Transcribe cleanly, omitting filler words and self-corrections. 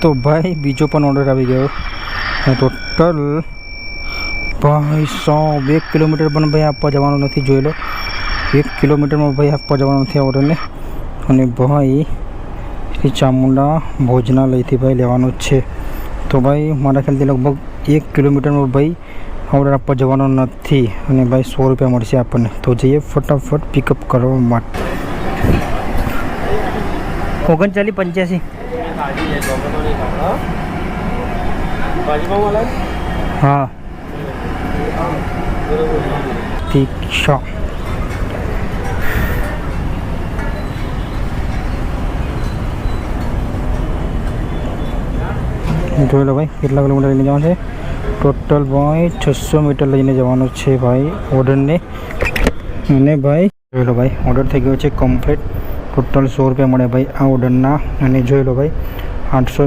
તો ભાઈ બીજો પણ ઓર્ડર આવી ગયો. ટોટલ ભાઈ 100 કિલોમીટર પણ ભાઈ આપવા જવાનું નથી. જોઈ લો 1 કિલોમીટરમાં ભાઈ આપવા જવાનું નથી આ ઓર્ડરને. અને ભાઈ શ્રી ચામુંડા ભોજનાલયથી ભાઈ લેવાનું જ છે. તો ભાઈ મારા ખ્યાલથી લગભગ 1 કિલોમીટરમાં ભાઈ ઓર્ડર આપવા જવાનો નથી. અને ભાઈ 100 રૂપિયા મળશે આપણને. તો જઈએ ફટાફટ પિકઅપ કરવા માટે. 3985 હા તીક્ષા. જોઈ લો ભાઈ કેટલા કિલોમીટર લઈને જવાનું છે. ટોટલ ભાઈ 600 મીટર લઈને જવાનું છે ભાઈ ઓર્ડરને. અને ભાઈ જોઈ લો ભાઈ ઓર્ડર થઈ ગયો છે કમ્પ્લીટ. ટોટલ 100 રૂપિયા મળે ભાઈ આ ઓર્ડરના. અને જોઈ લો ભાઈ 800